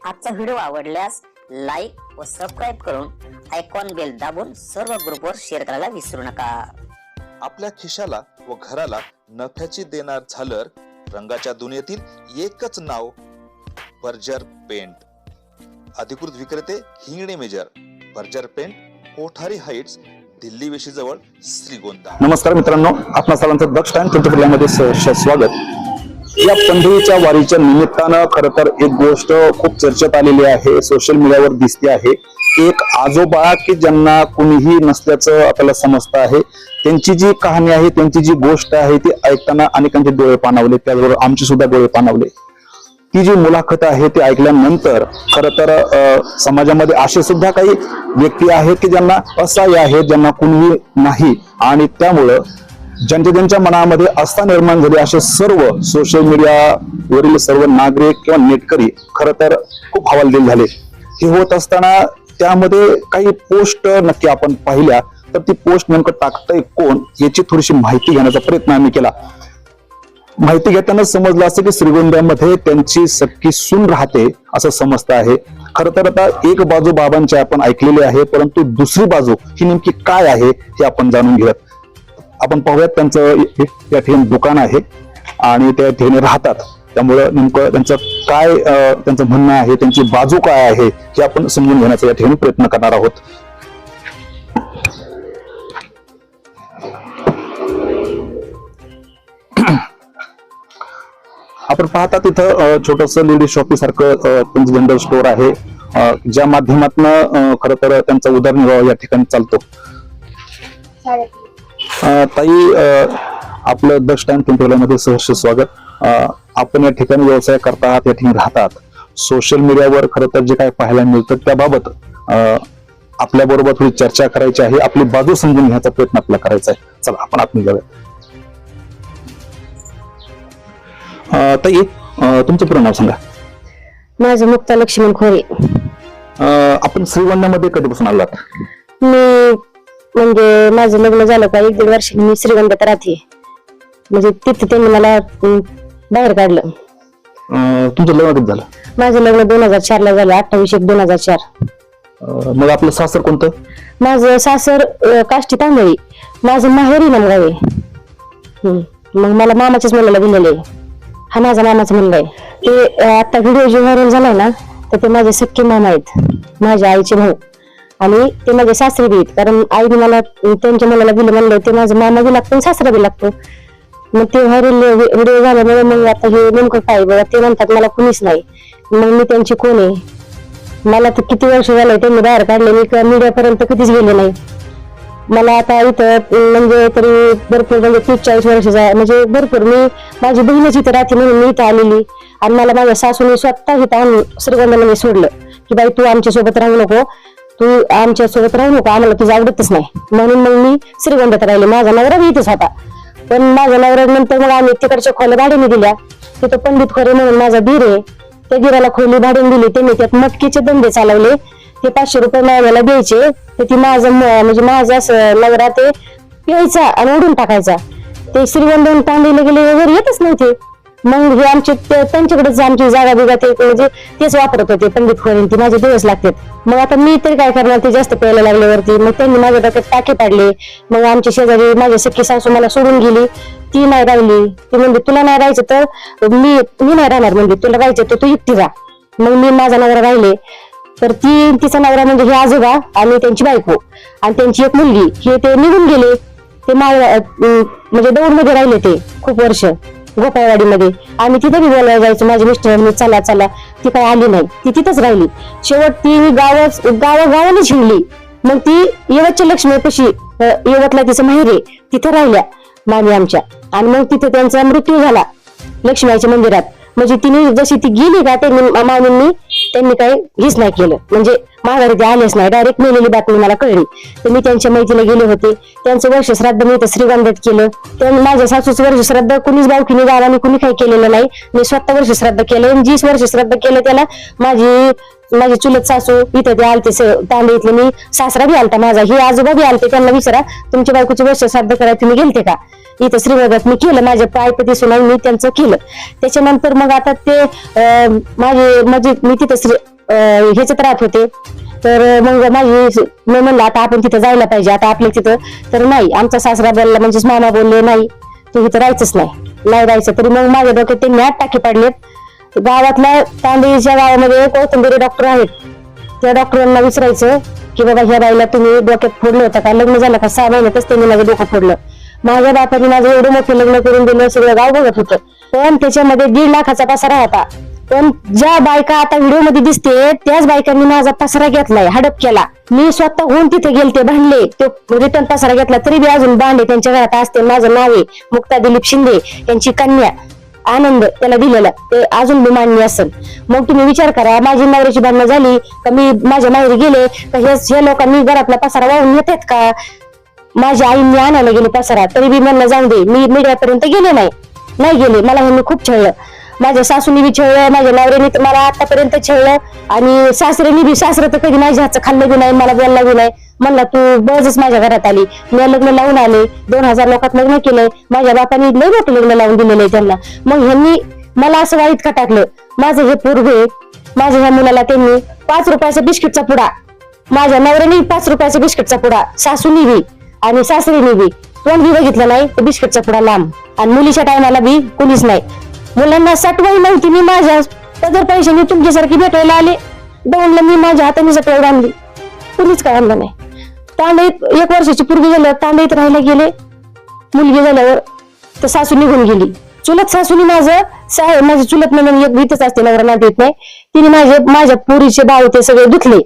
आजचा व्हिडिओ आवडल्यास लाईक व सबस्क्राईब करून आयकॉन बेल दाबून सर्व ग्रुपवर शेअर करायला विसरू नका। आपल्या खिशाला व घराला नफ्याची देणार झालर रंगाच्या दुनियेतील एकच नाव बर्जर पेंट। अधिकृत विक्रेते Hingane major, Berger paint, Kothari heights, Delhi वेशी जवळ, श्रीगोंदा। नमस्कार मित्रांनो, आपणा सर्वांचं दक्ष टाइम तुमच्यामध्ये स्वागत। या पंढरीच्या वारीच्या निमित्तानं खरं तर एक गोष्ट खूप चर्चेत आलेली आहे, सोशल मीडियावर दिसते आहे। एक आजोबा की ज्यांना कुणीही नसल्याचं आपल्याला समजतं आहे, त्यांची जी कहाणी आहे, त्यांची जी गोष्ट आहे ती ऐकताना अनेकांचे डोळे पाणावले, त्याचबरोबर आमचे सुद्धा डोळे पाणावले। ती जी मुलाखत आहे ती ऐकल्यानंतर खरं तर समाजामध्ये असे सुद्धा काही व्यक्ती आहेत की ज्यांना असहाय्य आहेत, ज्यांना कुणीही नाही, आणि त्यामुळं ज्यांच्या मनामध्ये आस्था निर्माण झाली असे सर्व सोशल मीडियावरील सर्व नागरिक किंवा नेटकरी खरं तर खूप हवालदिल झाले। हे होत असताना त्यामध्ये काही पोस्ट नक्की आपण पाहिल्या, तर ती पोस्ट नेमकं टाकतंय कोण याची थोडीशी माहिती घेण्याचा प्रयत्न आम्ही केला। माहिती घेताना समजलं असं की श्रीगोंद्यामध्ये त्यांची सख्खी सून राहते असं समजतं आहे। खरं तर आता एक बाजू बाबांची आपण ऐकलेली आहे, परंतु दुसरी बाजू ही नेमकी काय आहे हे आपण जाणून घेऊयात। आपण पाहूयात, त्यांचं या ठिकाणी दुकान आहे आणि त्या ठिकाणी राहतात, त्यामुळं नेमकं त्यांचं काय त्यांचं म्हणणं आहे, त्यांची बाजू काय आहे हे आपण समजून घेण्याचा या ठिकाणी प्रयत्न करणार आहोत। आपण पाहता तिथं छोटस लेडीज शॉपी सारखं त्यांचं जनरल स्टोअर आहे, ज्या माध्यमातून खरं तर त्यांचा उदरनिर्वाह या ठिकाणी चालतो। ताई, आपलं दक्ष टाइम मध्ये सहर्ष स्वागत। आपण या ठिकाणी व्यवसाय करता आहात, या ठिकाणी राहतात, सोशल मीडियावर खरं तर जे काही पाहायला मिळतं त्याबाबत आपल्या बरोबर थोडी चर्चा करायची आहे, आपली बाजू समजून घेण्याचा प्रयत्न आपल्याला करायचा आहे। चला आपण आत जाऊया। ताई, तुमचं पूर्ण नाव सांगा। माझं मुक्ता लक्ष्मण खोरे। आपण श्रीगोंद्यामध्ये कधीपासून आलात? मी म्हणजे माझं लग्न झालं का 1-1.5 वर्ष मी श्रीगोंद्यात राहते, म्हणजे तिथे त्यांनी मला बाहेर काढलं। तुमचं लग्न कधी झालं? माझं लग्न 2004 ला झालं, 28/1/2004। मग आपलं सासर कोणतं? माझं सासर काष्टी तांदळी, माझं माहेरी नामगाव आहे। मग मला मामाच्याच मुलाला दिलेलं आहे, हा माझा मामाचा मुलगा आहे। ते आता व्हिडिओ जे व्हायरल झालाय ना, तर ते माझे सख्खे मामा आहेत, माझ्या आईचे भाऊ, आणि ते माझे सासरे बी आहेत, कारण आईने मला त्यांच्या मुलाला दिलं म्हणलं ते माझं मामा बी लागतो सासरा बी लागतो। मग ते व्हायरल व्हिडिओ झाल्यामुळे मग आता हे नेमकं काय बघा, ते म्हणतात मला कुणीच नाही, मग मी त्यांची कोण आहे? मला तर किती वर्ष झालंय त्यांनी बाहेर काढले, मी मीडियापर्यंत कधीच गेले नाही। मला आता इथं म्हणजे तरी भरपूर, म्हणजे 30-40 वर्ष म्हणजे भरपूर, मी माझी बहीणच इथं राहते म्हणून मी इथं आलेली, आणि मला माझ्या सासूने स्वतः इथं आणून श्रीगोंद्याला सोडलं की बाई तू आमच्या सोबत राहू नको, तू आमच्या सोबत राहू नको, आम्हाला तुझं आवडतच नाही, म्हणून मग मी श्रीगोंद्यात राहिले। माझा नवरा बी इथंच होता, पण माझ्या नवऱ्यानंतर मग आम्ही तिकडच्या खोल्या भाड्याने दिल्या। तिथं पंडित खोरे म्हणून माझा धीर आहे, त्या धीराला खोली भाड्याने दिली, त्यांनी त्यात मटकीचे धंदे चालवले, ते 500 रुपये महिन्याला द्यायचे, तर ती म्हणजे माझा नवरा ते प्यायचा आणि उडून टाकायचा। ते श्रीगोंद्याहून तांदळीला गेले वगैरे येतच नव्हते, मग हे आमचे त्यांच्याकडेच आमची जागा बिगा ते म्हणजे तेच वापरत होते पंडित खोरे, ती माझे दिवस लागतात। मग आता मी तरी काय करणार, ते जास्त प्यायला लागल्यावरती मग त्यांनी माझ्या डोक्यात टाके पाडले। मग आमच्या शेजारी माझी सख्खी सासू मला सोडून गेली, ती नाही राहिली, ती म्हणजे तुला नाही राहायचं तर मी नाही राहणार, म्हणजे तुला राहायचं तर तू एकटी राहा। मग मी माझा नवरा राहिले, तर तिचा नवरा म्हणजे हे आजोबा आणि त्यांची बायको आणि त्यांची एक मुलगी, हे ते निघून गेले। ते म्हणजे दौडमध्ये राहिले ते खूप वर्ष, गोपाळवाडीमध्ये। आम्ही तिथे बी बोलायला जायचो, माझे मिस्टर चला चला, ती काय आली नाही, ती तिथंच राहिली। शेवट ती गावाने हिंडली, मग ती यवतच्या लक्ष्मीपाशी, यवतला तिचं माहेर आहे, तिथे राहिल्या मामी आमच्या, आणि मग तिथे त्यांचा मृत्यू झाला लक्ष्मीच्या मंदिरात। म्हणजे तिने जशी ती गेली का त्यांनी काही हेच नाही केलं, म्हणजे माघारी ते आलेच नाही, डायरेक्ट मेलेली बातमी मला कळली। तर मी त्यांच्या मैत्रीला गेले होते, त्यांचं वर्ष श्राद्ध मी इथं श्रीगोंद्यात केलं। तर माझ्या सासूचं वर्ष श्राद्ध कुणीच भावकीने गावाने कुणी काही केलेलं नाही, मी स्वतः वर्ष श्राद्ध केलं। 20 वर्ष श्राद्ध केलं त्याला माझी चुलत सासू इथं ते आलते तांदळीतले, मी सासरा बी आलता माझा, हे आजोबा बी आलते, त्यांना विचारा तुमच्या बायकोचे वर्ष श्राद्ध करायला तुम्ही गेलते का? इथं श्रीवर्धात मी केलं, माझ्या पायपती सुनाई मी त्यांचं केलं. त्याच्यानंतर मग आता ते माझे म्हणजे मी तिथं ह्याच्यात राहत होते. तर मग मी म्हणलं आता आपण तिथं जायला पाहिजे आता आपल्या तिथं. तर नाही, आमचा सासरा बोलला म्हणजे मामा बोलले नाही तू इथं राहायचंच नाही राहायचं. तरी मग माझ्या डोक्यात त्यांनी 8 टाके पाडलेत. गावातल्या तांदळीच्या गावामध्ये कोथिंबीरी डॉक्टर आहेत, त्या डॉक्टरांना विचारायचं की बाबा ह्या बाईला तुम्ही डोक्यात फोडलं होतं का, लग्न झालं का, 6 महिन्यातच त्यांनी माझं डोकं फोडलं. माझ्या बापाने माझं एवढं मोठं लग्न करून दिलं, सगळं गाव बघत होतं. पण त्याच्यामध्ये 1.5 लाखाचा पसारा होता. पण ज्या बायका आता व्हिडिओ मध्ये दिसते त्याच बायकांनी माझा पसारा घेतलाय, हडप केला. मी स्वतःहून तिथे गेलते, भांडले, तो रिटर्न पसारा घेतला तरी बी अजून भांडे त्यांच्या घरात असते. माझं नाव आहे मुक्ता दिलीप शिंदे, त्यांची कन्या आनंद त्याला दिलेला, ते अजून बी मान्य असेल. मग तुम्ही विचार करा, माझी नवऱ्याची भांडणं झाली का मी माझ्या माहेरी गेले का हे लोकांनी घरातला पसारा वाहून येतात का. माझ्या आईने आणायला गेले पसारा तरी बी म्हणलं जाऊ दे, मी मीडियापर्यंत गेले नाही गेले. मला ह्यांनी खूप छळलं, माझ्या सासूनी बी छळलं, माझ्या नवऱ्याने मला आतापर्यंत छळलं, आणि सासऱ्यानी बी. सासरं तर कधी माझ्या हातचं खाल्लं बी नाही, मला बोलला बी नाही. म्हणला तू बळच माझ्या घरात आली, मी लग्न लावून आले, 2000 लोकात लग्न केलंय, माझ्या बापाने लय मोठं लग्न लावून दिलेलं आहे त्यांना. मग ह्यांनी मला असं वाईट का टाकलं. माझं हे पोरगे, माझ्या ह्या मुलाला त्यांनी 5 रुपयाचा बिस्किटचा पुडा, माझ्या नवऱ्याने 5 रुपयाचा बिस्किटचा पुडा, सासूनी बी आणि सासरीने बी तोंड बी बघितलं नाही, तर बिस्किटचा पुडा लांब. आणि मुलीच्या टायमाला बी कुणीच नाही. मुलांना सटवाई नव्हती, मी माझ्या पदर पैशाने तुमच्यासारखी भेटायला आले, दौंडला मी माझ्या हाताने सटवाई आणली, कुणीच काय आणलं नाही. तांडईत 1 वर्षाची पूर्वी झाल्यावर तांडईत राहायला गेले. मुलगी झाल्यावर तर सासू निघून गेली. चुलत सासूनी माझी चुलत नंदन एक भीतच असते, नवरा नात येत नाही, तिने माझ्या पुरीचे भाव ते सगळे धुतले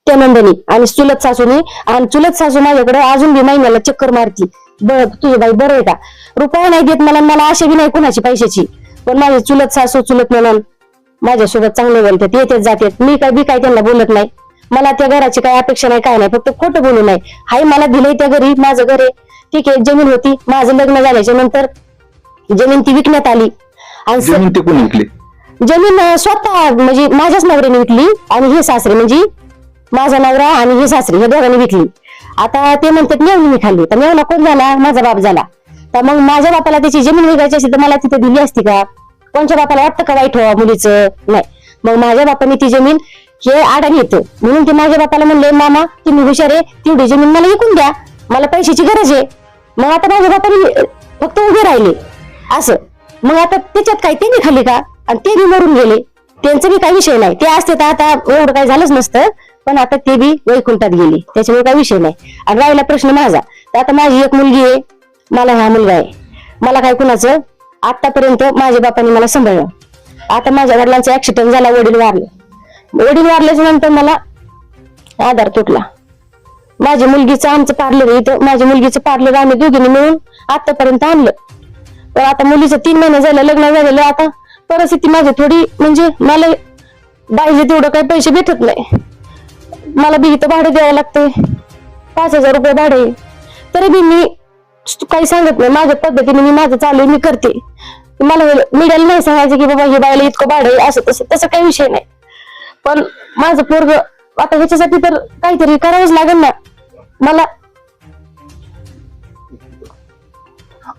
त्या नंदनी आणि चुलत सासूनी. आणि चुलत सासू माझ्याकडे अजून बी महिन्याला चक्कर मारती, बघ तुझी बाई बरं आहे का, रुपया नाही देत मला आशा बी नाही कुणाची पैशाची. पण माझे चुलत सासू चुलत नंदन माझ्यासोबत चांगले बोलतात, येतात जातात. मी काय त्यांना बोलत नाही, मला त्या घराची काही अपेक्षा नाही, काय नाही, फक्त खोटं बोलू नाही. हाय मला दिलंय त्या घरी, माझं घर आहे, ठीक आहे. जमीन होती, माझं लग्न झाल्याच्या नंतर जमीन ती विकण्यात आली. आणि जमीन ती कोणी विकली? जमीन स्वतः म्हणजे माझ्याच नवऱ्याने विकली आणि हे सासरे म्हणजे माझा नवरा आणि हे सासरे हे दोघांनी विकली. आता ते म्हणतात मेवणी मी खाल्ली, तर मेवणा कोण झाला, माझा बाप झाला. तर मग माझ्या बापाला त्याची जमीन विकायची असेल तर मला तिथे दिली असती का. कोणच्या बापाला वाटतं का वाईट व्हावं मुलीचं, नाही. मग माझ्या बापाने ती जमीन हे आडाणी येतं म्हणून ते माझ्या बापाला म्हणले मामा तुम्ही हुशार आहे, तेवढी जमीन मला विकून द्या, मला पैशाची गरज आहे. मग आता माझ्या बापाने फक्त उभे राहिले असं. मग आता त्याच्यात काय त्यांनी खाल्ली का, आणि ते बी मरून गेले, त्यांचा बी काही विषय नाही. ते असते तर आता एवढं काही झालंच नसतं, पण आता ते बी वैकुंठात गेली, त्याच्यामुळे काही विषय नाही. आणि राहिला प्रश्न माझा, तर आता माझी एक मुलगी आहे, मला हा मुलगा आहे, मला काय कुणाचं आतापर्यंत माझ्या बापाने मला सांभाळलं. आता माझ्या वडिलांचा ऍक्सिडेंट झाला, वडील वारल्याच्या नंतर मला आधार तुटला. माझ्या मुलगीचं आमचं पार्लर इथं, माझ्या मुलगीचं पार्लर आम्ही दोघींनी मिळून आतापर्यंत आणलं. पण आता मुलीचं 3 महिने झालं लग्न झालेलं. आता परिस्थिती माझी थोडी म्हणजे मला पाहिजे तेवढं काही पैसे भेटत नाही. मला बी इथं भाडे द्यावं लागतंय, 5000 रुपये भाडे. तरी बी मी काही सांगत नाही, माझ्या पद्धतीने मी माझं चालू मी करते. मला मीडियाला नाही सांगायचं की बाबा हे बायला इतकं भाडे असं तसं काही विषय नाही. पण माझं पोरग आता ह्याच्यासाठी तर काहीतरी करावंच लागेल ना मला.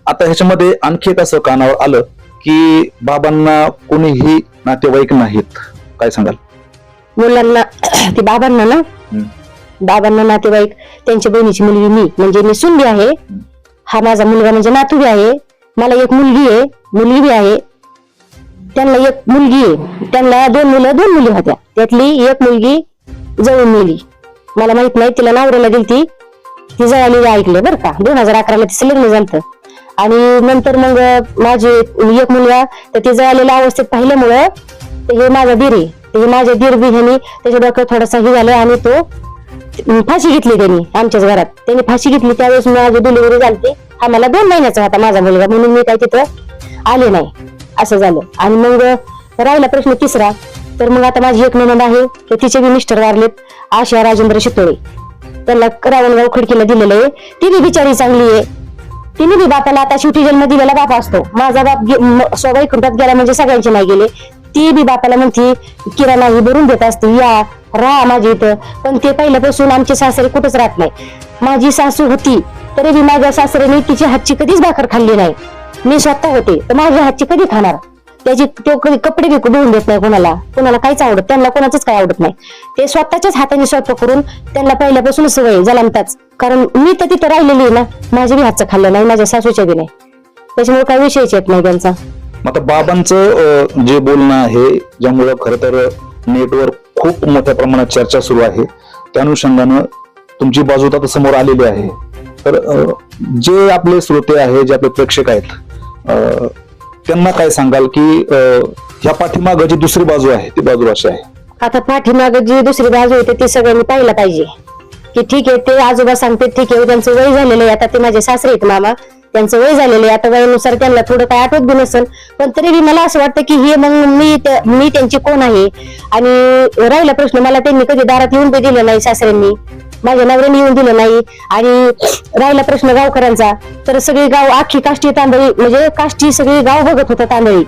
आता ह्याच्यामध्ये आणखी एक असं कानावर आलं की बाबांना कोणीही नातेवाईक नाहीत, काय सांगाल? मुलांना ती बाबांना ना, बाबांना नातेवाईक त्यांच्या बहिणीची मुलगी मी म्हणजे मी सुनली आहे, हा माझा मुलगा म्हणजे नातू बी आहे, मला एक मुलगी आहे, मुलगी बी आहे, त्यांना एक मुलगी आहे, त्यांना 2 मुलं 2 मुली होत्या, त्यातली एक मुलगी जळून मेली. मला माहित नाही, तिला नवऱ्याला दिलती, ती जळालेली ऐकलं बरं का. 2011ला तिचं लग्न झालं. आणि नंतर मग माझी एक मुलगा तर ते जळालेल्या अवस्थेत पाहिल्यामुळं हे माझा दीर आहे, हे माझ्या दीर बी ह्यांनी त्याच्या डोक्यात थोडासा हे झालं आणि तो फाशी घेतली त्यांनी आमच्याच घरात. त्यांनी फाशी घेतली त्यावेळेस माझी डिलिव्हरी झाली. हा मला 2 महिन्याचा होता माझा मुलगा, म्हणून मी काही तिथं आले नाही, असं झालं. आणि मग राहिला प्रश्न तिसरा, तर मग आता माझी एक नणंद आहे, तर तिचे बी मिस्टर वारलेत, आशा राजेंद्र शितोळे, त्यांना रावणगाव खडकीला दिलेलं आहे. ती बी बिचारी चांगली आहे, तिने बी बापाला आता शेवटी जन्म दिलेला बाप असतो. माझा बाप सवय कुटुंबात गेला म्हणजे सगळ्यांचे नाही गेले. ती बी बापाला म्हणती किराणा ही भरून देत असते, या राहा माझी इथं. पण ते पहिल्यापासून आमचे सासरे कुठंच राहत नाही. माझी सासू होती तरी बी माझ्या सासऱ्याने तिची हातची कधीच भाकर खाल्ली नाही. मी स्वतः होते तर माझ्या हातची कधी खाणार. त्याची तो कधी कपडे बी धुवून देत नाही कोणाला काहीच आवडत, त्यांना कोणाचंच काय आवडत नाही. ते स्वतःच्याच हाताने स्वयंपाक करून त्यांना पहिल्यापासून सवय जलमताच. कारण मी तर तिथं राहिलेली आहे ना, माझ्या बी हातचं खाल्लं नाही, माझ्या सासूच्या बी नाही, त्याच्यामुळे काही विषयच येत नाही त्यांचा. आता बाबांचं जे बोलणं आहे, ज्यामुळं खरं तर नेटवर खूप मोठ्या प्रमाणात चर्चा सुरू आहे, त्या अनुषंगानं तुमची बाजू आता समोर आलेली आहे. तर जे आपले श्रोते आहे, जे आपले प्रेक्षक आहेत, त्यांना काय सांगाल की ह्या पाठीमागं जी दुसरी बाजू आहे ती बाजू अशी आहे? आता पाठीमागं जी दुसरी बाजू होते ती सगळ्यांनी पाहिलं पाहिजे की ठीक आहे, ते आजोबा सांगते ठीक आहे, त्यांचं वय झालेलं आहे. आता ते माझे सासरे आहेत मामा, त्यांचं वय झालेलं आहे. आता वयानुसार त्यांना थोडं काय आठवत बी नसेल, पण तरी मला असं वाटतं की हे मग मी त्यांची कोण आहे. आणि राहिला प्रश्न, मला त्यांनी कधी दारात येऊन बी दिलं नाही सासऱ्यांनी, माझ्या नवऱ्याने येऊन दिलं नाही. आणि राहिला प्रश्न गावकऱ्यांचा, तर सगळी गाव अख्खी काष्टी तांदळी, म्हणजे काष्टी सगळी गाव बघत होतं तांदळी.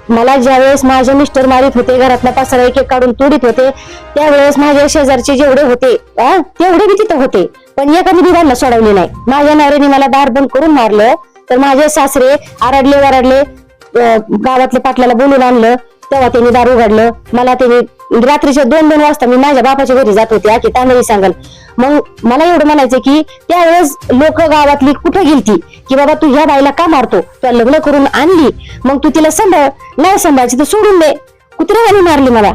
मला ज्यावेळेस माझे मिस्टर मारित होते, घरातला पसारा एक एक काढून तोडीत होते, त्यावेळेस माझ्या शेजारचे जेवढे होते तेवढे बी तिथं होते, पण एकाने बी त्यांना सोडवले नाही. माझ्या नवऱ्याने मला दार बंद करून मारलं, तर माझे सासरे आरडले गावातल्या पाटलाला बोलून आणलं, तेव्हा त्यांनी दार उघडलं. मला त्यांनी रात्रीच्या 2-2 वाजता मी माझ्या बापाच्या घरी जात होते, आखी तांदळी सांगाल. मग मला एवढं म्हणायचं की त्यावेळेस लोक गावातली कुठं गेलती की बाबा तू ह्या बाईला का मारतो, तुला लग्न करून आणली, मग तू तिला सांभाळ, नाही सांभाळची तर सोडून दे. कुत्र्यावानी मारली मला.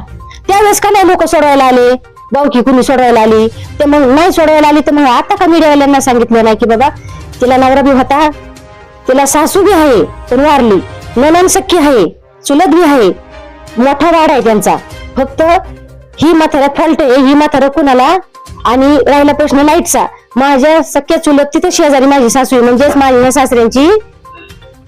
त्यावेळेस का नाही लोक सोडवायला आले, गावकी कुणी सोडवायला आली, ते मग नाही सोडवायला आली तर मग आता का मीडियावाल्यांना सांगितलं नाही की बाबा तिला नवरा बी होता, तिला सासू बी आहे पण वारली, नणंद सख्खी आहे, चुलत बी आहे, मोठा वाड आहे त्यांचा, फक्त ही म्हातारा फॉल्ट आहे, ही म्हातारा कुणाला. आणि राहिला प्रश्न लाईटचा, माझ्या सख्या चुलत तिथे शेजारी माझी सासू म्हणजेच माझ्या सासऱ्यांची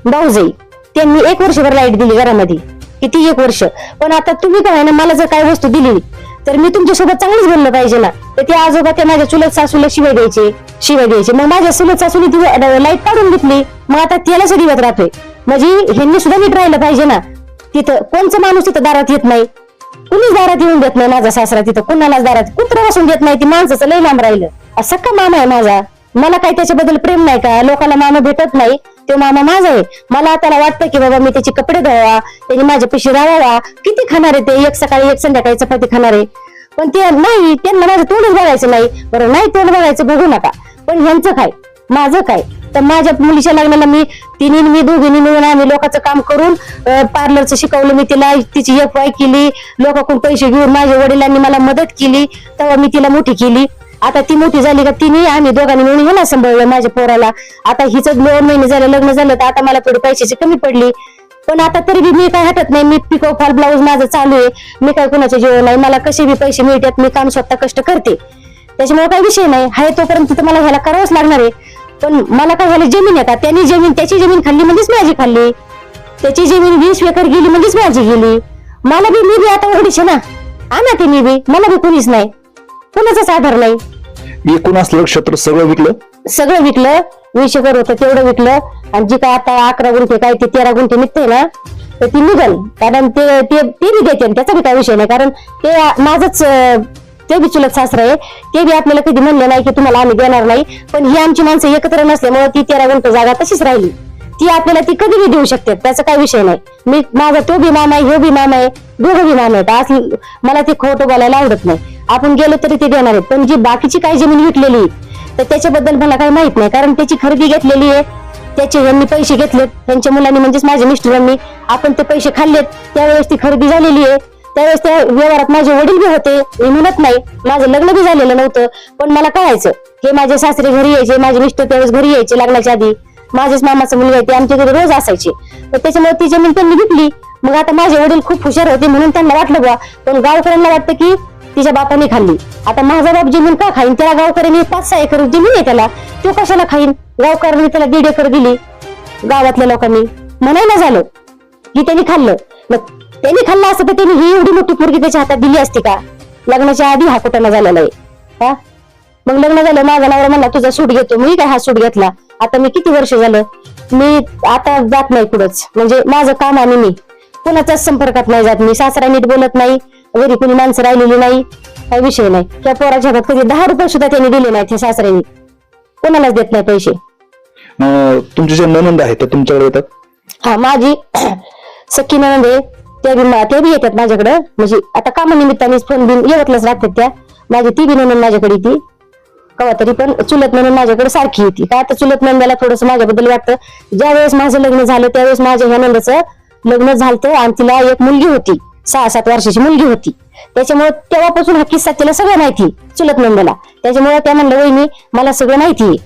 भाऊजाई, त्यांनी 1 वर्षभर लाईट दिली घरामध्ये, किती 1 वर्ष. पण आता तुम्ही काय ना, मला जर काय वस्तू दिली तर मी तुमच्यासोबत चांगलीच बोललं पाहिजे ना. तर ते आजोबा त्या माझ्या चुलत सासूला शिवाय द्यायचे. मग माझ्या चुलत सासूने लाईट काढून घेतली, मग आता त्याला दिवत राहतोय. म्हणजे ह्यांनी सुद्धा नीट राहिलं पाहिजे ना. तिथं कोणचा माणूस तिथं दारात येत नाही, कुणीच दारात येऊन देत नाही. माझा सासरा तिथं कुणालाच दारात कुत्रा बसून देत नाही. ती माणसाचं लय लांब राहिलं. असं का मामा आहे माझा, मला काही त्याच्याबद्दल प्रेम नाही का, लोकांना मामा भेटत नाही, तो मामा माझा आहे. मला त्याला वाटतं की बाबा मी त्याचे कपडे धुवा, त्याने माझ्या पिशी राहावा. किती खाणार आहे ते, एक सकाळी एक संध्याकाळी चपाती खाणार आहे, पण ते नाही, त्यांना माझं तोंडच बघायचं नाही. बरं नाही तोंड बघायचं, बघू नका, पण ह्यांचं काय माझं काय. तर माझ्या मुलीच्या लग्नाला मी दोघींनी मिळून आम्ही लोकांचं काम करून पार्लरचं शिकवलं. मी तिला तिची FY केली, लोकांकडून पैसे घेऊन माझ्या वडिलांनी मला मदत केली, तेव्हा मी तिला मोठी केली. आता ती मोठी झाली का तिने आम्ही दोघांनी मिळून ह्याला सांभाळलं माझ्या पोराला. आता हिचं 2 महिने झालं लग्न झालं, तर आता मला थोडी पैशाची कमी पडली. पण आता तरी बी मी काय हटत नाही, मी पिको फॉल ब्लाऊज माझं चालू आहे, मी काय कुणाचं जीवन नाही, मला कसे बी पैसे मिळतात, मी काम स्वतः कष्ट करते, त्याच्यामुळे काही विषय नाही. हाय तोपर्यंत तर मला ह्याला करावंच लागणार आहे. पण मला काय झालं, जमीन येतात, त्याची जमीन खाल्ली म्हणजेच माझी खाल्ली, त्याची जमीन 20 एकर गेली म्हणजेच माझी गेली. मला बी मी आता ओढीचे ना, आणा ते मी बी, मला बी कुणीच नाही, कुणाचाच आधार नाही. एकूण असलेलं क्षेत्र सगळं विकलं. 20 एकर होतं तेवढं विकलं. आणि जी काय आता 11 गुंठे काय ते 13 गुंठे निघते ना, तर ती निघल. कारण ते बी देते, त्याचा बी काय विषय नाही. कारण ते माझंच ते बी चुलत सासरा आहे, ते बी आपल्याला कधी म्हणलं नाही की तुम्हाला आम्ही देणार नाही. पण ही आमची माणसं एकत्र नसल्यामुळे ती 13 गुंठ जागा तशीच राहिली. ती आपल्याला ती कधी बी देऊ शकते, त्याचा काही विषय नाही. माझा तो बी मामा आहे, ह्यो बी मामा आहे, दोघं बी मामा आहेत. मला ते खोटं बोलायला आवडत नाही. आपण गेलो तरी ते देणार आहेत. पण जी बाकीची काही जमीन विकलेली तर त्याच्याबद्दल मला काही माहित नाही. कारण त्याची खरेदी घेतलेली आहे, त्याचे यांनी पैसे घेतलेत, त्यांच्या मुलांनी म्हणजेच माझ्या मिस्टरांनी. आपण ते पैसे खाल्लेत, त्यावेळेस ती खरेदी झालेली आहे. त्यावेळेस त्या व्यवहारात माझे वडील बी होते, मी म्हणत नाही, माझं लग्न बी झालेलं नव्हतं. पण मला कळायचं हे माझे सासरे घरी यायचे, माझे मिस्टर त्यावेळेस घरी यायचे लग्नाच्या आधी. माझ्याच मामाचा मुलगा आहे, ते आमच्या घरी रोज असायचे. तर त्याच्यामुळे ती जमीन त्यांनी विकली. मग आता माझे वडील खूप हुशार होते म्हणून त्यांना वाटलं बा, पण गावकऱ्यांना वाटतं की तिच्या बापाने खाल्ली. आता माझा बाप जमीन का खाईन, त्याला गावकऱ्यांनी 5-6 एकर जमीन आहे त्याला, तो कशाला खाईन. गावकऱ्यांनी त्याला 1.5 एकर दिली, गावातल्या लोकांनी म्हणायला झालं की त्यांनी खाल्लं. मग त्यांनी खाल्लं असतं तर त्यांनी ही एवढी मोठी पोरगी त्याच्या हातात दिली असती का. लग्नाच्या आधी हा कुटाणा झालेला आहे. हा मग लग्न झालं, माझा नवरा म्हणला तुझा सूट घेतो, मी काय हा सूट घेतला. आता मी किती वर्ष झालं मी आता जात नाही कुठंच, म्हणजे माझं काम आणि मी कोणाच्याच संपर्कात नाही जात. मी सासरा नीट बोलत नाही, घरी कोणी माणसं राहिलेली नाही, काही विषय नाही. त्या पोराच्या हातात कधी 10 रुपये सुद्धा त्यांनी दिले नाही, त्या सासऱ्यांनी कोणालाच देत नाही पैसे. तुमचे जे ननंद आहेत ते तुमच्याकडे येतात? हा, माझी सख्खी नणंद आहे, त्या बी येतात माझ्याकडे. म्हणजे आता कामानिमित्ताने फोन बिन येतच राहतात त्या. माझी ती बी नणंद माझ्याकडे येते कवा तरी, पण चुलत नणंद माझ्याकडे सारखी येते. का आता चुलत नंदाला थोडस माझ्याबद्दल वाटतं. ज्या वेळेस माझं लग्न झालं त्यावेळेस माझ्या ह्या नंदाचं लग्न झालं आणि तिला एक मुलगी होती, 6-7 वर्षाची मुलगी होती. त्याच्यामुळे तेव्हापासून हा किस्सा तिला सगळं माहिती, चुलत नंदाला. त्याच्यामुळे त्या म्हणलं वहिनी मला सगळं माहिती,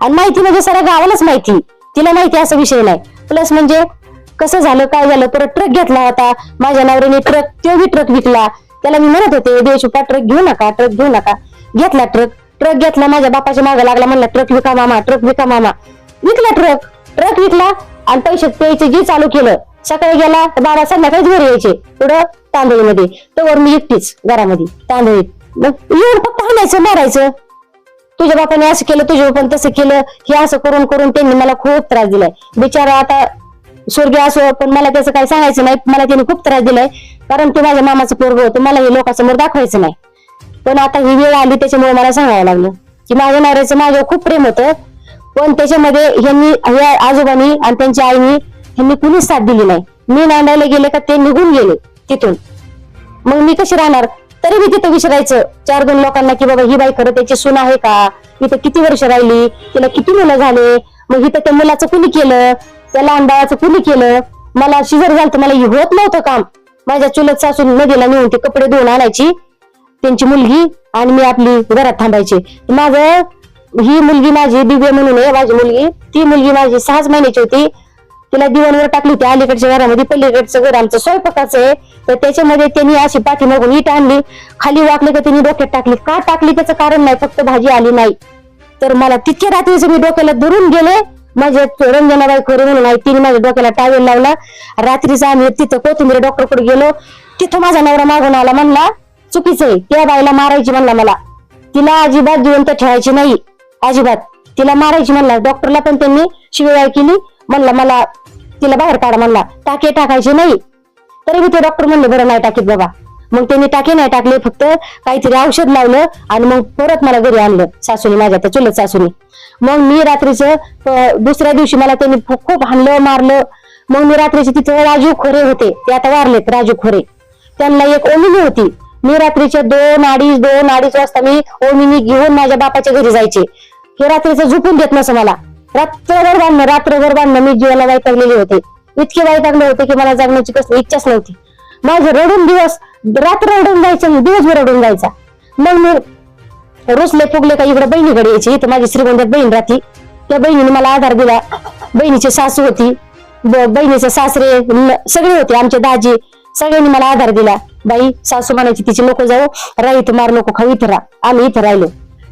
आणि माहिती म्हणजे साऱ्या गावालाच माहिती, तिला माहिती असा विषय नाही. प्लस म्हणजे कसं झालं काय झालं, परत ट्रक घेतला होता माझ्या नवऱ्याने, तो बी ट्रक विकला. त्याला मी म्हणत होते देशुपा ट्रक घेऊ नका, ट्रक घेऊ नका. घेतला ट्रक घेतला, माझ्या बापाच्या मागे लागला, म्हणला ट्रक विका मामा, ट्रक विका मामा. विकला ट्रक विकला आणि पैसे प्यायचे जे चालू केलं. सकाळी गेला बाबा संध्याकाळीच घरी यायचे, पुढं तांदळीमध्ये. तर मी एकटीच घरामध्ये तांदळीत. मग येऊन फक्त हाणायचं मारायचं, तुझ्या बापाने असं केलं, तुझ्या बापाने तसं केलं, हे असं करून करून त्यांनी मला खूप त्रास दिलाय. बिचारा आता स्वर्गीय असो, पण मला त्याचं काही सांगायचं नाही. मला त्यांनी खूप त्रास दिलाय, कारण ते माझ्या मामाचं पोरग होतं, मला हे लोकांसमोर दाखवायचं नाही. पण आता ही वेळ आली त्याच्यामुळे मला सांगायला लागलं की माझ्या नवऱ्याचं माझ्यावर खूप प्रेम होतं, पण त्याच्यामध्ये ह्यांनी, ह्या आजोबांनी आणि त्यांच्या आईनी ह्यांनी कुणीच साथ दिली नाही. मी नांदायला गेले का ते निघून गेले तिथून. मग मी कशी राहणार? तरी मी तिथं विचारायचं 4-2 लोकांना की बाबा ही बाई खरं त्याची सून आहे का, इथं किती वर्ष राहिली, तिला किती मुलं झाले, मग इथं त्या मुलाचं कुणी केलं, त्या लहान बाळाचं कुणी केलं. मला शिजर झालं तर मला होत नव्हतं काम. माझ्या चुलत सासून नदीला नेऊन ते कपडे धुवून आणायची त्यांची मुलगी, आणि मी आपली घरात थांबायचे. माझं ही मुलगी माझी दिव्य म्हणून आहे माझी मुलगी, ती मुलगी माझी 6 महिन्याची होती. तिला दिवाणवर टाकली होती अलीकडच्या घरामध्ये. पलीकडचं घर आमचं स्वयंपाकाचं आहे, तर त्याच्यामध्ये त्यांनी अशी पाठीमागून ईट आणली, खाली वाकले का त्यांनी डोक्यात टाकली. का टाकली त्याचं कारण नाही, फक्त भाजी आली नाही. तर मला तितक्या रात्रीचं मी डोक्याला धरून गेले. माझ्या रंजनाबाई खोरे म्हणून आहे, तिने माझ्या डोक्याला टावेल लावला. रात्रीचा आम्ही तिथं कोथिंबीर डॉक्टरकडे गेलो. तिथं माझा नवरा मागून आला, म्हणला चुकीचं आहे, त्या बाईला मारायची म्हणला, मला तिला अजिबात जिवंत ठेवायची नाही, अजिबात तिला मारायची म्हणला. डॉक्टरला पण त्यांनी शिवीगाळ केली, म्हणला मला तिला बाहेर काढा, म्हणला टाके टाकायचे नाही. तरी मी ते डॉक्टर म्हणले बरं नाही टाकीत बाबा. मग त्यांनी टाके नाही टाकले, फक्त काहीतरी औषध लावलं आणि मग परत मला घरी आणलं सासूने, माझ्या त्या चुलत सासूने. मग मी रात्रीचं दुसऱ्या दिवशी मला त्यांनी खूप हाणलं मारलं. मग मी रात्रीचे तिथे राजू खोरे होते, ते आता वारलेत राजू खोरे, त्यांना एक ओमिनी होती. मी रात्रीच्या 2-2:30 वाजता मी ओमिनी घेऊन माझ्या बापाच्या घरी जायचे. हे रात्रीचं झोपून देत नसं मला, रात्रभर बांधणं मी जीवाला वैतागलेले होते. इतके वैतागले होते की मला जगण्याची कसली इच्छाच नव्हती. माझं रडून रात्र रडून जायचं, दिवसभर रडून जायचा. मग मी रुसले फुगले का इकडे बहिणीकडे यायची. इथं माझी श्रीगोंद्यात बहीण राहती, त्या बहिणीने मला आधार दिला. बहिणीची सासू होती, बहिणीचे सासरे सगळे होते, आमचे दाजी, सगळ्यांनी मला आधार दिला. बाई सासू म्हणायची तिची नको जाऊ, राही तुम्हाला नको खाऊ, इथं राहा. आम्ही इथं राहिलो.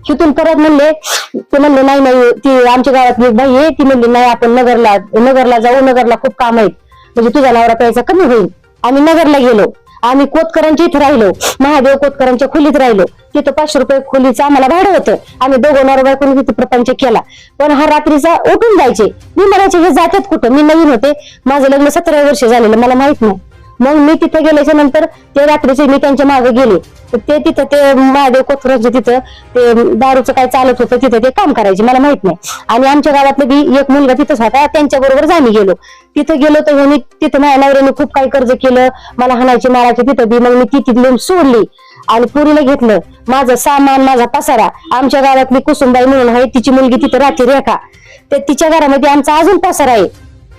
तिथून परत म्हणले, ते म्हणले नाही ती आमच्या गावातली एक बाई आहे, ती म्हणली नाही आपण नगरला जाऊ, नगरला खूप काम आहेत, म्हणजे तुझा नवरा प्यायचा कमी होईल. आम्ही नगरला गेलो. आम्ही कोतकरांच्या इथे राहिलो, महादेव कोतकरांच्या खोलीत राहिलो. तिथं 500 रुपये खोलीचं आम्हाला भाडं होतं. आम्ही दोघं नवरा बायकोनी तिथे प्रपंच केला. पण हा रात्रीचा उठून जायचे. मी म्हणायचे हे जातात कुठं, मी नवीन होते, माझं लग्न 17 वर्ष झालेलं, मला माहित नाही. मग मी तिथे गेल्याच्या नंतर ते रात्रीचे मी त्यांच्या मागे गेले. ते तिथं ते महादेव कोथराचे तिथं ते दारूचं काय चालत होतं, तिथं ते काम करायचे, मला माहित नाही. आणि आमच्या गावातलं बी एक मुलगा तिथंच होता, त्यांच्या बरोबर आम्ही गेलो. तिथं गेलो तर ह्यांनी तिथं माझ्या नवऱ्याने खूप काही कर्ज केलं, मला हाणायचे मारायचे तिथं बी. मग मी ती तिथली सोडली आणि पुरीला घेतलं. माझं सामान, माझा पसारा, आमच्या गावातली कुसुमबाई म्हणून आहे, तिची मुलगी तिथं राहते रेखा, ते तिच्या घरामध्ये आमचा अजून पसारा आहे.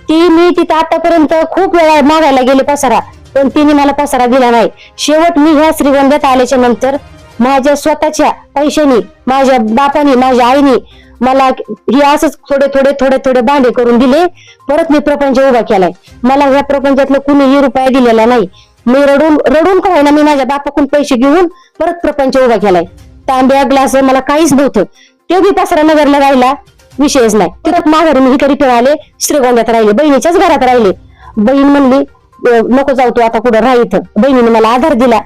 ती मी तिथं आतापर्यंत खूप वेळा मागायला गेले पसारा, पण तिने मला पसारा दिला नाही. शेवट मी ह्या श्रीगोंद्यात आल्याच्या नंतर माझ्या स्वतःच्या पैशांनी, माझ्या बापानी, माझ्या आईनी मला हे असंच थोडे भांडे करून दिले. परत मी प्रपंच उभा केलाय. मला ह्या प्रपंचातलं कुणीही रुपया दिलेला नाही. मी रडून का होईना मी माझ्या बापाकडून पैसे घेऊन परत प्रपंच उभा केलाय. तांब्या ग्लास मला काहीच नव्हतं. ते बी पसारा नगरला राहिला, विषयच नाही. तिथं माघारी मी इकडे रिटर्न आले, श्रीगोंद्यात राहिले, बहिणीच्याच घरात राहिले. बहीण म्हणली नको जाऊ तू आता कुठं राह इथं. बहिणीने मला आधार दिला.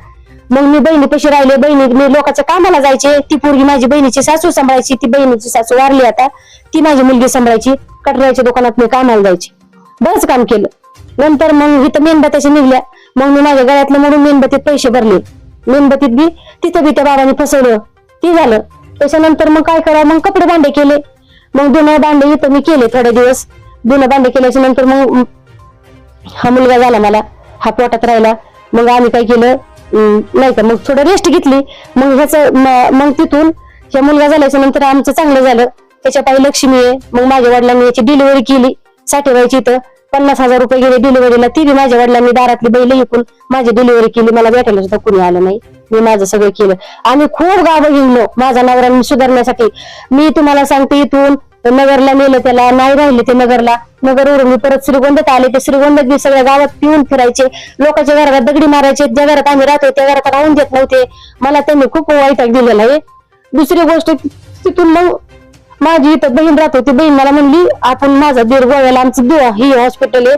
मग मी बहिणीपाशी राहिले. मी लोकांच्या कामाला जायचे. ती पोरगी माझी बहिणीची सासू सांभाळायची. ती बहिणीची सासू वारली आता, ती माझी मुलगी सांभाळायची. कटऱ्याच्या दुकानात मी कामाला जायची. बरंच काम केलं. नंतर मग इथं मेणबत्त्याच्या निघल्या. मग मी माझ्या गळ्यातलं म्हणून मेणबत्तीत पैसे भरले. मेणबत्तीत बी तिथं बी त्या बाबांनी फसवलं. ती झालं. त्याच्यानंतर मग काय करावं, मग कपडे भांडे केले. मग धुणं भांडे इथं मी केले थोडे दिवस. धुणं भांडे केल्याच्या नंतर मग हा मुलगा झाला मला, हा पोटात राहिला. मग आम्ही काय केलं नाही का, मग थोडं रेस्ट घेतली. मग मग तिथून ह्या मुलगा झाल्याच्या नंतर आमचं चांगलं झालं. त्याच्या पायी लक्ष्मी आहे. मग माझ्या वडिलांनी याची डिलिव्हरी केली. साठेबाईची इथं 50,000 रुपये गेले डिलिव्हरीला. ती बी माझ्या वडिलांनी दारातली बैल विकून माझी डिलिव्हरी केली. मला भेटायला सुद्धा कुणी आलं नाही. मी माझं सगळं केलं. आम्ही खूप गावं हिंडलो माझा नवरा मी सुधारण्यासाठी. मी तुम्हाला सांगते, इथून नगरला नेलं त्याला, नाही राहिले ते नगरला. नगरवरून मी परत श्रीगोंद्यात आले. ते श्रीगोंद्यात मी सगळ्या गावात पिऊन फिरायचे, लोकांच्या घरात दगडी मारायचे. ज्या घरात आम्ही राहतो त्या घरात राहून देत नव्हते. मला त्यांनी खूप वैताग दिलेला आहे. दुसरी गोष्ट, तिथून मग माझी इथं बहीण राहत होती. बहीण मला म्हणली, आपण माझा दीर गोव्याला, आमचं देवा ही हॉस्पिटल आहे,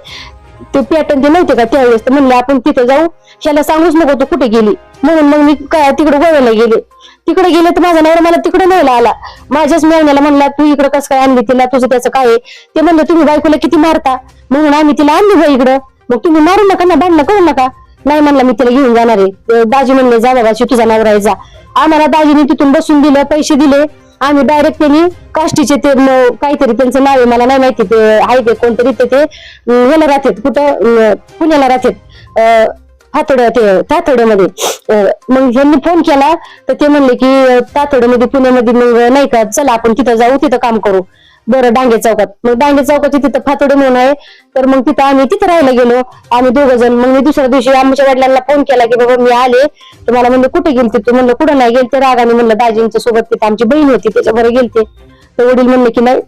ते पॅटर्न ते नव्हते का त्यावेळेस, तर म्हणले आपण तिथे जाऊ. ह्याला सांगूच नको तू कुठे गेली म्हणून. मग मी तिकडे गोव्याला गेले. तिकडे गेले तर माझा नवरा मला तिकडे न्यायला आला. माझ्याच मेवण्याला म्हणला, तू इकडे कसं काय आणली तिला, तुझं त्याचं काय आहे? ते म्हणलं, तुम्ही बायकोला किती मारता म्हणून आम्ही तिला आणली बा इकडं. मग तुम्ही मारू नका ना, भांडणं करू नका. नाही म्हणला, मी तिला घेऊन जाणार आहे. दाजी म्हणले, जा बाबाशी तुझा नवरा आहे जा. आम्हाला दाजीने तिथून बसून दिलं, पैसे दिले. आम्ही डायरेक्ट त्यांनी काष्टीचे ते काहीतरी त्यांचं नाव आहे मला नाही माहिती, ते आहे ते कोणतरी ते ह्याला राहतात, कुठं पुण्याला राहतात, तातोड्यामध्ये. मग ह्यांनी फोन केला तर ते म्हणले की तातोड्यामध्ये पुण्यामध्ये, मग नाही का चला आपण तिथं जाऊ, तिथं काम करू. बरं, डांगे चौकात. मग डांगे चौकात तिथं फातोडे म्हणून आहे, तर मग तिथं आम्ही तिथं राहायला गेलो आम्ही 2 जण. मग मी दुसऱ्या दिवशी आमच्या वडिलांना फोन केला की बाबा मी आले. तर मला म्हणलं, कुठे गेलते तू? म्हणलं, कुठं नाही गेलते. रागाने म्हणलं, दाजींच्या सोबत तिथं आमची बहीण होती त्याच्याबरोबर गेलते. तर वडील म्हणले की नाही,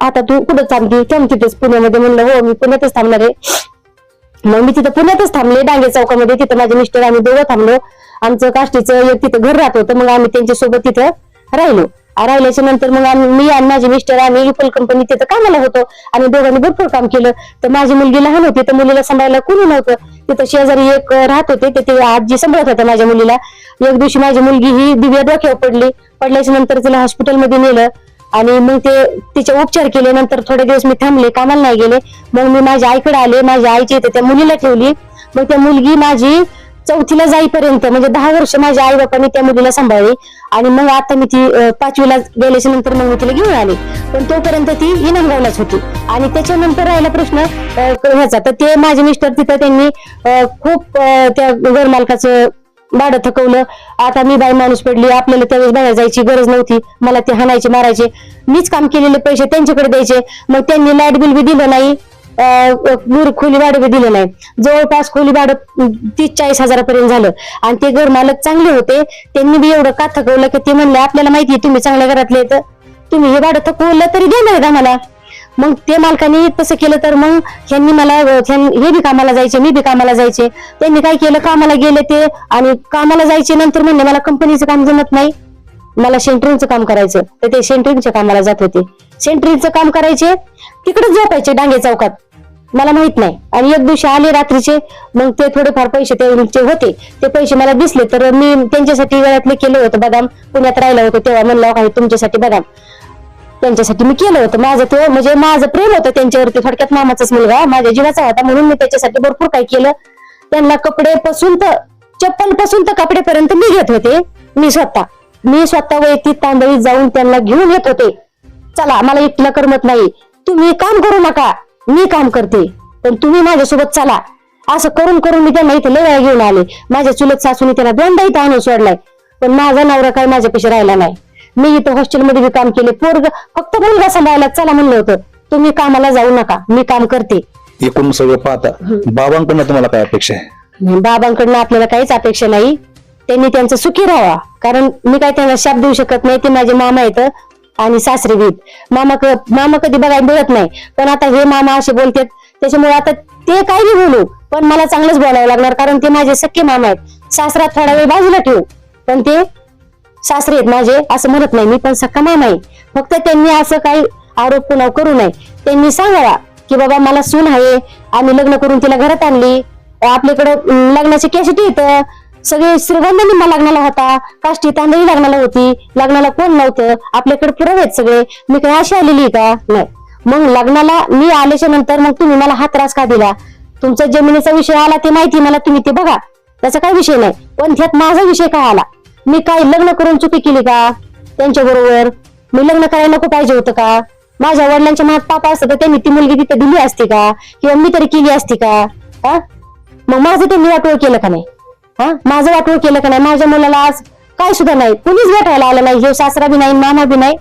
आता तू कुठं थांबते? थांब तिथेच पुण्यामध्ये. म्हणलं, हो मी पुण्यातच थांबणार आहे. मग मी तिथं पुण्यातच थांबले डांगे चौकामध्ये. तिथं माझे मिस्टर आम्ही 2 थांबलो. आमचं काष्टीचं एक तिथं घर राहत होतं. मग आम्ही त्यांच्यासोबत तिथं राहिलो. राहिल्याच्या नंतर मग मी आणि माझे मिस्टर आम्ही युपल कंपनी तिथं कामाला होतो. आणि दोघांनी भरपूर काम केलं. तर माझी मुलगी लहान होती, तर मुलीला सांभाळायला कोणी नव्हतं. तिथं शेजारी एक राहत होते, ते आजी सांभाळत होत्या माझ्या मुलीला. एक दिवशी माझी मुलगी ही दिव्या डोक्यावर पडली. पडल्याच्या नंतर तिला हॉस्पिटलमध्ये नेलं आणि मग ते तिचे उपचार केले. नंतर थोडे दिवस मी थांबले, कामाला नाही गेले. मग मी माझ्या आईकडे आले. माझ्या आईची इथे त्या मुलीला ठेवली. मग त्या मुलगी माझी 4थीला जाईपर्यंत म्हणजे 10 वर्ष माझ्या आई बापांनी त्या मुलीला सांभाळली. आणि मग आता मी ती 5वीला गेल्याच्या नंतर मग मी तिला घेऊन आले. पण तोपर्यंत ती इनामगावलाच होती. आणि त्याच्यानंतर राहिला प्रश्न ह्याचा, तर ते माझे मिस्टर तिथं त्यांनी खूप त्या घरमालकाचं भाडं थकवलं. आता मी बाई माणूस पडली, आपल्याला त्यावेळेस बाहेर जायची गरज नव्हती. मला ते हाणायचे मारायचे. मीच काम केलेले पैसे त्यांच्याकडे द्यायचे. मग त्यांनी लाईट बिल बी दिलं नाही, खोली भाडं बी दिलं नाही. जवळपास खोली भाडं 30-40 हजारापर्यंत झालं. आणि ते घर मालक चांगले होते, त्यांनी बी एवढं का थकवलं की ते म्हणले, आपल्याला माहितीये तुम्ही चांगल्या घरातले, तर तुम्ही हे भाडं थकवलं तरी देणार का मला? मग ते मालकाने तसं केलं. तर मग ह्यांनी मला, हे बी कामाला जायचे, मी बी कामाला जायचे. त्यांनी काय केलं, कामाला गेले ते. आणि कामाला जायचे नंतर म्हणले, मला कंपनीचं काम जमत नाही, मला सेंटरिंगचं काम करायचं. तर ते सेंटरिंगच्या कामाला जात होते. सेंटरिंगचं काम करायचे, तिकडे झोपायचे डांगे चौकात, मला माहित नाही. आणि एक दिवशी आले रात्रीचे. मग ते थोडेफार पैसे त्यांचे होते, ते पैसे मला दिसले. तर मी त्यांच्यासाठी गळ्यातले केलं होतं बदाम. पुण्यात राहिलं होतं तेव्हा म्हणलं, काही तुमच्यासाठी बदाम, त्यांच्यासाठी मी केलं होतं. माझं ते म्हणजे माझं प्रेम होतं त्यांच्यावरती. थोडक्यात मामाचाच मुलगा माझ्या जीवाचा होता, म्हणून मी त्याच्यासाठी भरपूर काही केलं. त्यांना कपडे पासून तर चप्पल पासून तर कपडेपर्यंत मी घेत होते. मी स्वतः वैयक्तिक तांदळीत जाऊन त्यांना घेऊन येत होते. चला, मला एकटीला करमत नाही, तुम्ही काम करू नका, मी काम करते, पण तुम्ही माझ्यासोबत चला. असं करून करून मी त्यांना इथे लय वेळा घेऊन आले. माझ्या चुलत सासूने त्यांना 2दा इथं आणून सोडलाय. पण माझा नवरा काय माझ्यापेक्षा राहिला नाही. मी इथं हॉस्टेलमध्ये बी काम केले. फक्त मुलगा सांभाळायला चला म्हणलं होतं. तुम्ही कामाला जाऊ नका, मी काम करते. एकूण सगळं पाहता बाबांकडनं तुम्हाला काय अपेक्षा आहे? बाबांकडनं आपल्याला काहीच अपेक्षा नाही. त्यांनी त्यांचं सुखी राहावा. कारण मी काय त्यांना शाप देऊ शकत नाही. ते माझे मामा आहेत आणि सासरे बीत. मामा कधी बघायला मिळत नाही. पण आता हे मामा असे बोलतात, त्याच्यामुळे आता ते काही बोलू, पण मला चांगलंच बोलावं लागणार. कारण ते माझे सख्खे मामा आहेत. सासरा थोडा वेळ बाजूला ठेवू, पण ते सासरे आहेत माझे असं म्हणत नाही मी, पण सख्खा मामा आहे. फक्त त्यांनी असं काही आरोप पुन्हा करू नये. त्यांनी सांगावा की बाबा मला सून आहे, आम्ही लग्न करून तिला घरात आणली, आपल्याकडं लग्नाची कॅसेटी येतं, सगळे श्रीगोंदा निम्मा लग्नाला होता, काष्टी तांदळी लग्नाला होती, लग्नाला कोण नव्हतं, आपल्याकडे पुरावे आहेत सगळे, मी काय अशी आलेली का? नाही. मग लग्नाला मी आल्याच्या नंतर मग तुम्ही मला हा त्रास का दिला? तुमचा जमिनीचा विषय आला ते माहिती मला, तुम्ही ते बघा, त्याचा काही विषय नाही. पण त्यात माझा विषय काय आला? मी काय लग्न करून चुकी केली का त्यांच्या बरोबर? मी लग्न करायला नको पाहिजे होतं का? माझ्या वडिलांच्या मनात पाप असतं तर त्यांनी ती मुलगी तिथे दिली असती का? किंवा मी तरी केली असती का? हा, मग माझं त्यांनी वाटोळ केलं का नाही? हा, माझं वाटोळ केलं का नाही? माझ्या मुलाला आज काय सुद्धा नाही, कुणीच भेटायला आलं नाही. हे सासरा बी नाही, मामा बी नाही,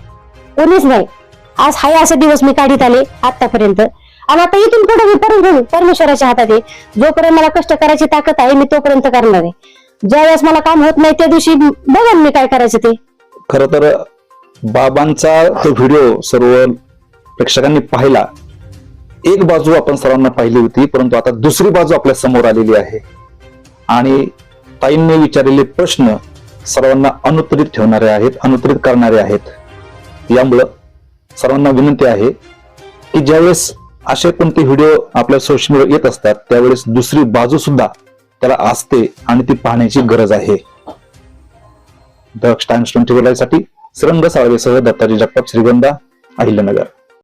कोणीच नाही. आज हाय असे दिवस मी काढीत आले आतापर्यंत. आणि आता इथून पुढे मी परमेश्वराच्या हातात आहे. जोपर्यंत मला कष्ट करायची ताकद आहे मी तोपर्यंत करणार आहे. ज्यावेळेस मला काम होत नाही त्या दिवशी बघा मी काय करायचं ते. खर तर बाबांचा तो व्हिडिओ सर्व प्रेक्षकांनी पाहिला. एक बाजू आपण सर्वांना पाहिली होती, परंतु आता दुसरी बाजू आपल्या समोर आलेली आहे आणि ताईंनी विचारलेले प्रश्न सर्वांना अनुत्तरित ठेवणारे आहेत, अनुत्तरित करणारे आहेत. यामुळं सर्वांना विनंती आहे की ज्यावेळेस असे कोणते व्हिडिओ आपल्या सोशल मीडियावर येत असतात त्यावेळेस दुसरी बाजू सुद्धा त्याला असते आणि ती पाहण्याची गरज आहे. दक्ष टाइम्स 24 साठी श्रीरंग साळवेसह दत्ताजी जगताप, श्रीगोंदा, अहिल्यानगर.